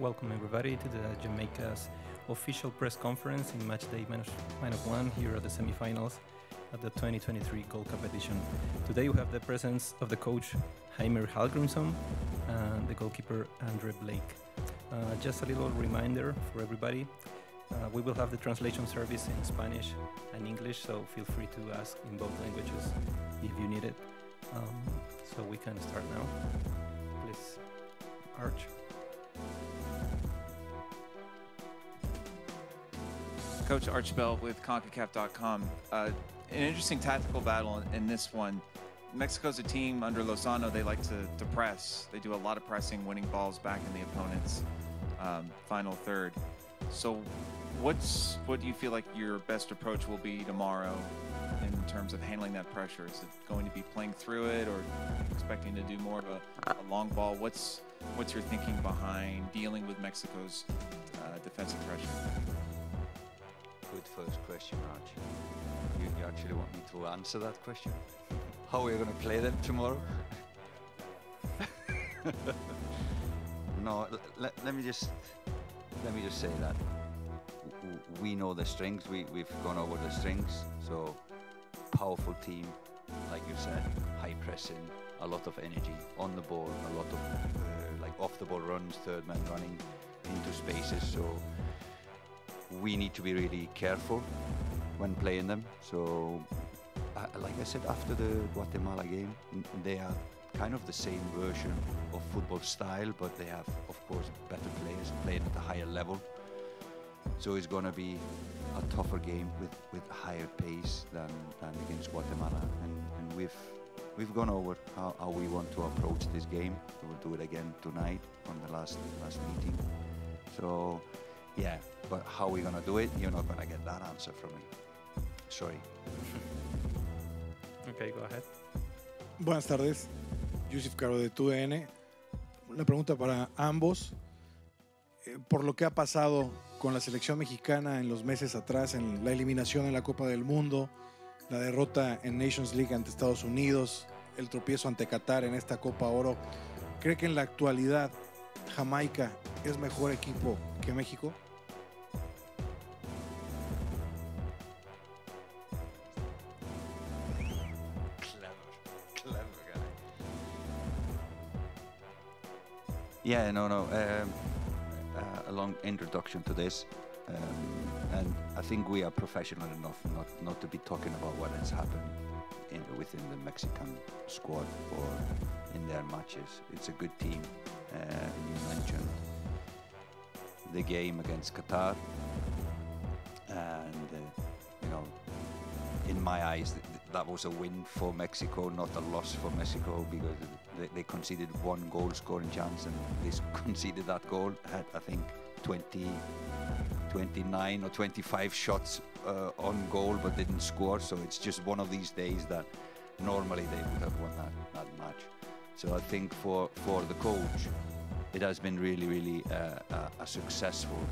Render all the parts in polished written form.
Welcome everybody to the Jamaica's official press conference in match day -1 here at the semifinals at the 2023 Gold Cup edition. Today we have the presence of the coach Heimer Hallgrimsson and the goalkeeper Andre Blake. Just a little reminder for everybody, we will have the translation service in Spanish and English, so feel free to ask in both languages if you need it. So we can start now. Please, Arch. Coach Archibald with CONCACAF.com. An interesting tactical battle in this one. Mexico's a team under Lozano. They like to press. They do a lot of pressing, winning balls back in the opponent's final third. So what do you feel like your best approach will be tomorrow in terms of handling that pressure? Is it going to be playing through it or expecting to do more of a long ball? What's your thinking behind dealing with Mexico's defensive pressure? Good first question, Archie. You actually want me to answer that question? How are we going to play them tomorrow? No, let me just say that we know the strengths. We've gone over the strengths. So powerful team, like you said, high pressing, a lot of energy on the ball, a lot of like off the ball runs, third man running into spaces. So we need to be really careful when playing them. So like I said, after the Guatemala game, they are kind of the same version of football style, but they have, of course, better players playing at a higher level. So it's going to be a tougher game with higher pace than against Guatemala. And we've gone over how we want to approach this game. We'll do it again tonight on the last meeting. So yeah, but how we're going to do it, you're not going to get that answer from me. Sorry. Okay, go ahead. Buenas tardes, Yusuf Caro de TUDN. Una pregunta para ambos. Por lo que ha pasado con la selección mexicana en los meses atrás, en la eliminación en la Copa del Mundo, la derrota en Nations League ante Estados Unidos, el tropiezo ante Qatar en esta Copa Oro, ¿cree que en la actualidad Jamaica es mejor equipo que México? Yeah, no. A long introduction to this, and I think we are professional enough not to be talking about what has happened within the Mexican squad or in their matches. It's a good team. You mentioned the game against Qatar, and in my eyes, that was a win for Mexico, not a loss for Mexico, because they conceded one goal scoring chance, and they conceded that goal. Had, I think, 29 or 25 shots on goal, but didn't score. So it's just one of these days that normally they would have won that match. So I think for the coach, it has been really a successful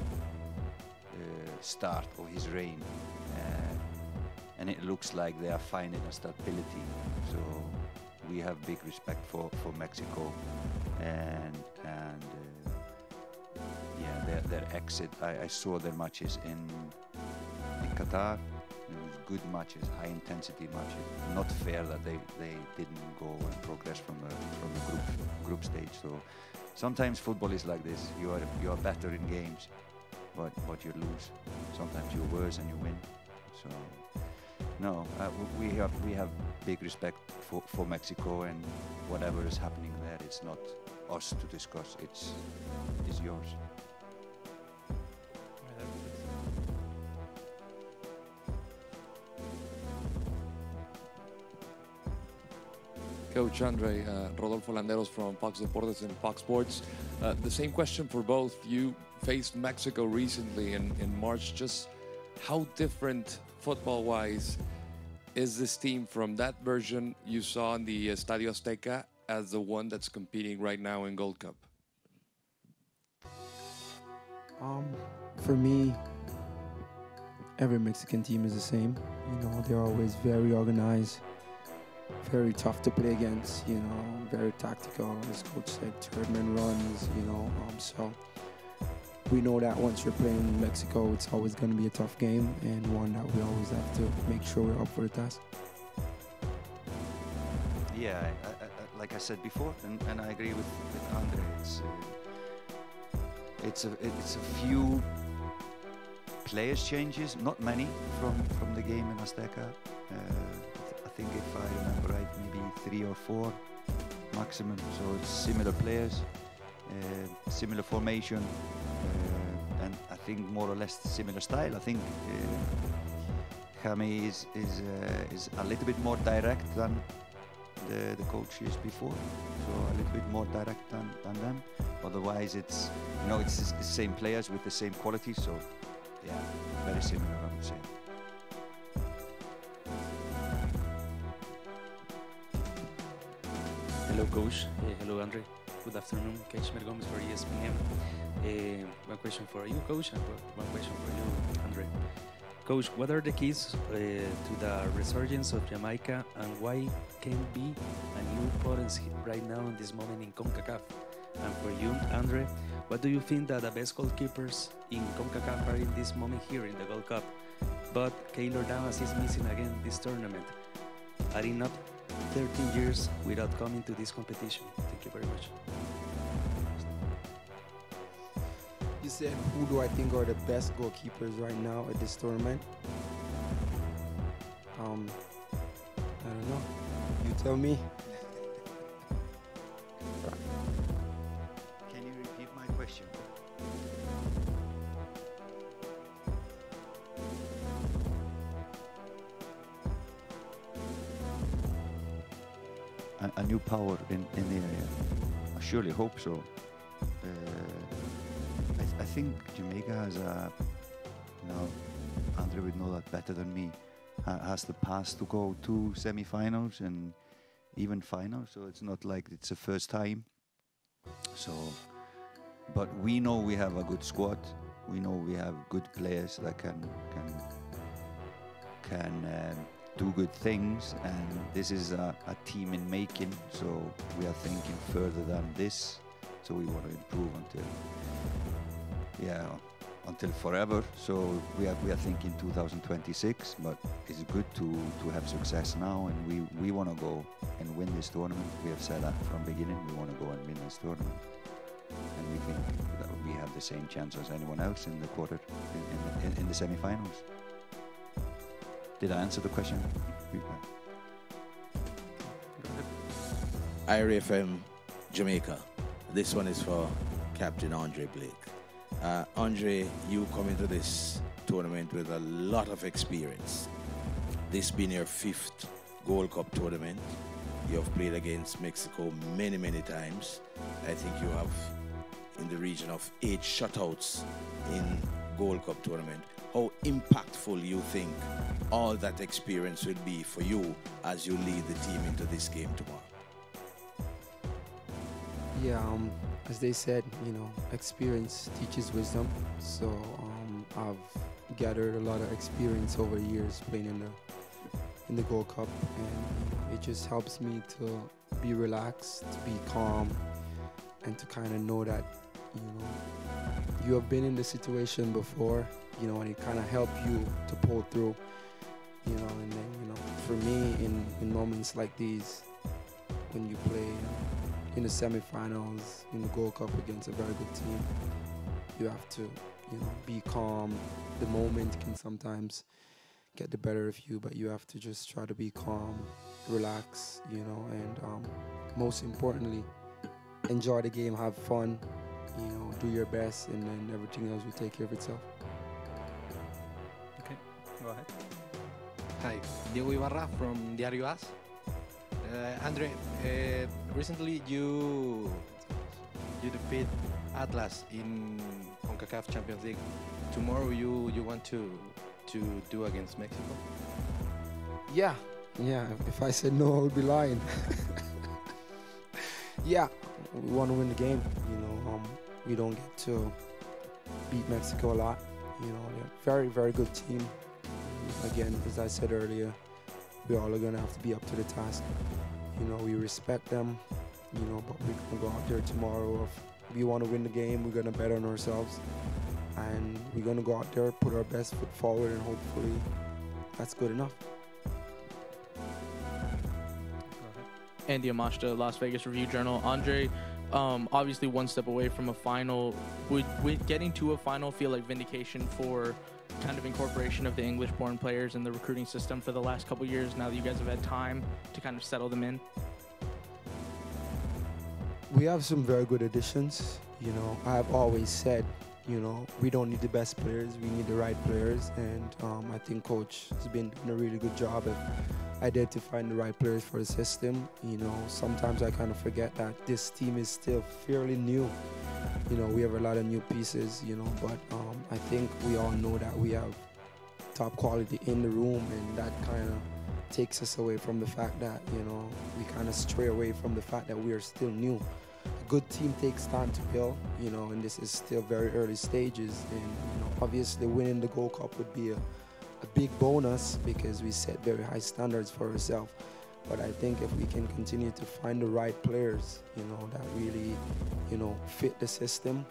start of his reign. And it looks like they are finding a stability. So we have big respect for Mexico, and yeah, their exit. I saw their matches in Qatar. It was good matches, high intensity matches. Not fair that they didn't go and progress from the group stage. So sometimes football is like this. You are better in games, but you lose. Sometimes you're worse and you win. So. No, we have big respect for Mexico, and whatever is happening there, it's not us to discuss. It's yours. Coach Andre, Rodolfo Landeros from Fox Deportes and Fox Sports. The same question for both. You faced Mexico recently in March. Just how different football-wise is this team from that version you saw in the Estadio Azteca as the one that's competing right now in Gold Cup? For me, every Mexican team is the same. They're always very organized, very tough to play against, very tactical, as coach said, third man runs, so we know that once you're playing in Mexico, it's always going to be a tough game and one that we always have to make sure we're up for the task. Yeah, like I said before, and I agree with Andre. It's a few players changes, not many from the game in Azteca. I think if I remember right, maybe 3 or 4 maximum. So it's similar players, similar formation, and I think more or less similar style. I think Jaime is a little bit more direct than the coaches before, so a little bit more direct than them. Otherwise, it's the same players with the same quality. So yeah, very similar, I would say. Hello, Coach. Hello, Andre. Good afternoon. Keshmer Gomez for ESPN. One question for you, Coach, and one question for you, Andre. Coach, what are the keys to the resurgence of Jamaica, and why can be a new potency right now in this moment in CONCACAF? And for you, Andre, what do you think that the best goalkeepers in CONCACAF are in this moment here in the Gold Cup? But Keylor Navas is missing again this tournament, adding up 13 years without coming to this competition. Thank you very much. You said, who do I think are the best goalkeepers right now at this tournament? I don't know. You tell me. Can you repeat my question? A new power in the area. I surely hope so. I think Jamaica has Andre would know that better than me, has the past to go to semi-finals and even finals, so it's not like it's the first time. So, but we know we have a good squad. We know we have good players that can do good things, and this is a team in making, so we are thinking further than this, so we want to improve until forever. So we are thinking 2026, but it's good to have success now, and we want to go and win this tournament. We have said that from the beginning, we want to go and win this tournament, and we think that we have the same chance as anyone else in the in the semi-finals. Did I answer the question? IRFM Jamaica. This one is for Captain Andre Blake. Andre, you come into this tournament with a lot of experience. This being your 5th Gold Cup tournament. You have played against Mexico many, many times. I think you have in the region of 8 shutouts in Gold Cup tournament. How impactful you think all that experience will be for you as you lead the team into this game tomorrow? Yeah, as they said, experience teaches wisdom. So I've gathered a lot of experience over the years playing in the Gold Cup, and it just helps me to be relaxed, to be calm, and to kind of know that you have been in the situation before, and it kind of helped you to pull through, and then for me in moments like these, when you play in the semifinals in the Gold Cup against a very good team, you have to be calm. The moment can sometimes get the better of you, but you have to just try to be calm, relax, and most importantly, enjoy the game, have fun, do your best, and then everything else will take care of itself. Okay, go ahead. Hi, Diego Ibarra from Diario AS. Andre, recently you defeat Atlas in CONCACAF Champions League. Tomorrow you want to do against Mexico? Yeah. If I said no, I would be lying. Yeah, we want to win the game. We don't get to beat Mexico a lot. They're a very, very good team. Again, as I said earlier, we all are going to have to be up to the task. We respect them, but we're going to go out there tomorrow. If we want to win the game, we're going to bet on ourselves. and we're going to go out there, put our best foot forward, and hopefully that's good enough. Andy Amashta, Las Vegas Review-Journal. Andre, obviously one step away from a final. Would getting to a final feel like vindication for kind of incorporation of the English-born players in the recruiting system for the last couple years, now that you guys have had time to kind of settle them in? We have some very good additions. You know, I've always said, you know, we don't need the best players, we need the right players, and I think Coach has been doing a really good job of identifying the right players for the system. You know, sometimes I kind of forget that this team is still fairly new. You know, we have a lot of new pieces, you know, but I think we all know that we have top quality in the room, and that kind of takes us away from the fact that, you know, we kind of stray away from the fact that we are still new. A good team takes time to build, you know, and this is still very early stages, and, you know, obviously winning the Gold Cup would be a big bonus because we set very high standards for ourselves. But I think if we can continue to find the right players, you know, that really, you know, fit the system,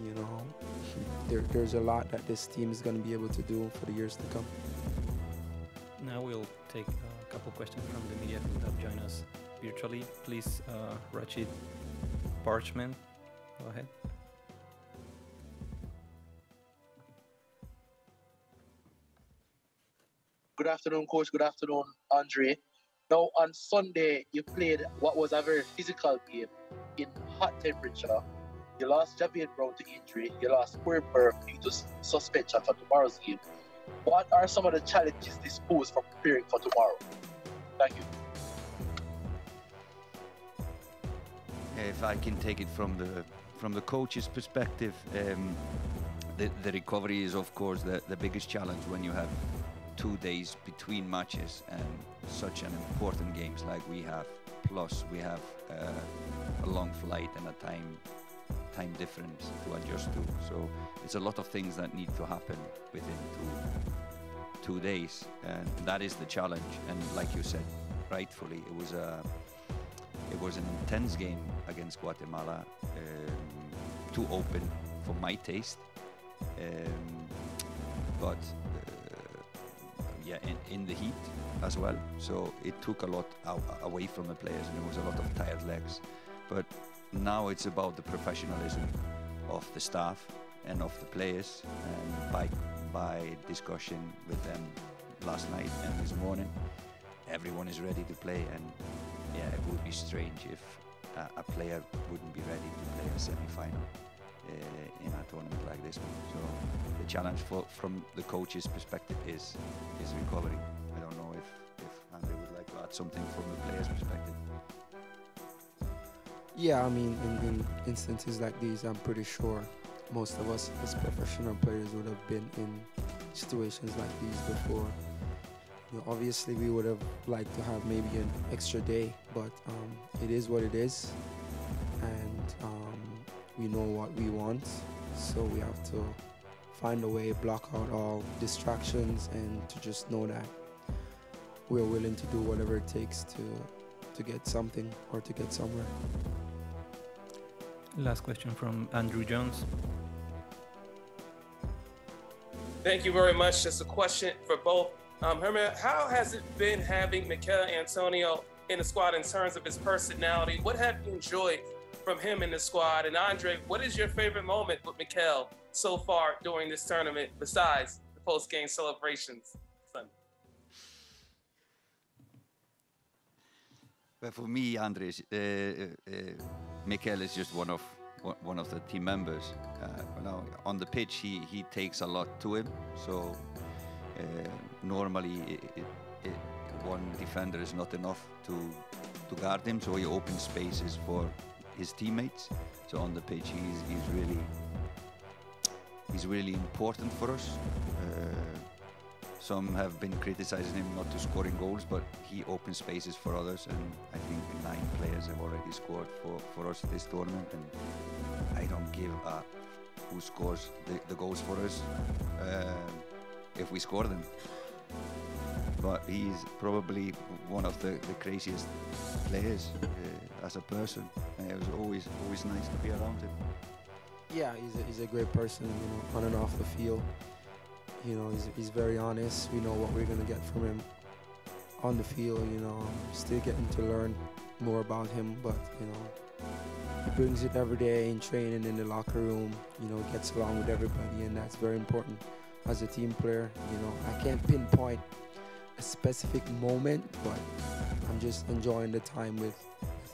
you know, there's a lot that this team is going to be able to do for the years to come. Now we'll take a couple questions from the media who have joined us virtually. Please, Rachid Parchment, go ahead. Good afternoon, Coach. Good afternoon, Andre. Now, on Sunday, you played what was a very physical game in hot temperature. You lost Javier Brown to injury. You lost Corey Burke due to suspension for tomorrow's game. What are some of the challenges this poses for preparing for tomorrow? Thank you. If I can take it from the coach's perspective, the recovery is of course the biggest challenge when you have 2 days between matches and such an important games like we have. Plus we have a long flight and a time difference to adjust to. So it's a lot of things that need to happen within two days, and that is the challenge. And like you said, rightfully, it was an intense game against Guatemala, too open for my taste, but yeah, in the heat as well. So it took a lot away from the players, and there was a lot of tired legs. But now it's about the professionalism of the staff and of the players, and by discussion with them last night and this morning, everyone is ready to play. And yeah, it would be strange if a player wouldn't be ready to play a semi-final in a tournament like this one. So the challenge from the coach's perspective is recovery. I don't know if Andre would like to add something from the player's perspective. Yeah, I mean, in instances like these, I'm pretty sure most of us as professional players would have been in situations like these before. You know, obviously, we would have liked to have maybe an extra day, but it is what it is, and we know what we want, so we have to find a way, block out all distractions, and to just know that we're willing to do whatever it takes to get something or to get somewhere. Last question from Andrew Jones. Thank you very much. Just a question for both. Herman, how has it been having Mikel Antonio in the squad in terms of his personality? What have you enjoyed from him in the squad? And Andre, what is your favorite moment with Mikel so far during this tournament besides the post-game celebrations Sunday? Well, for me, Andre, Mikel is just one of the team members. Now on the pitch, he takes a lot to him. So normally, one defender is not enough to guard him. So he opens spaces for his teammates. So on the pitch, he's really important for us. Some have been criticizing him not to scoring goals, but he opens spaces for others, and I think 9 players have already scored for us this tournament, and I don't give a who scores the goals for us if we score them. But he's probably one of the craziest players as a person, and it was always nice to be around him. Yeah, he's a great person, you know, on and off the field. You know, he's very honest. We know what we're going to get from him on the field, you know. Still getting to learn more about him, but, you know, he brings it every day in training, in the locker room. You know, gets along with everybody, and that's very important as a team player. You know, I can't pinpoint a specific moment, but I'm just enjoying the time with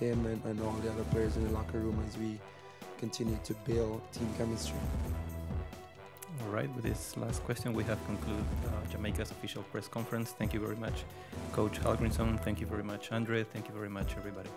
him and all the other players in the locker room as we continue to build team chemistry. All right, with this last question, we have concluded Jamaica's official press conference. Thank you very much, Coach Hallgrímsson. Thank you very much, Andre. Thank you very much, everybody.